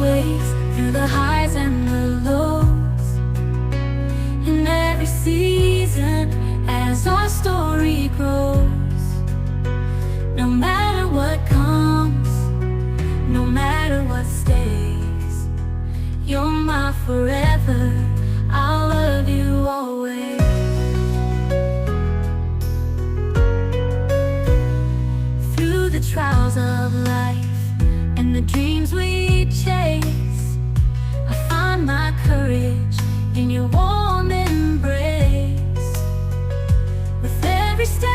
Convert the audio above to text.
always, through the highs and the lows, in every season, as our story grows. No matter what comes, no matter what stays, you're my forever, I'll love you always. Through the trials of life and the dreams we chase, I find my courage in your warm embrace. With every step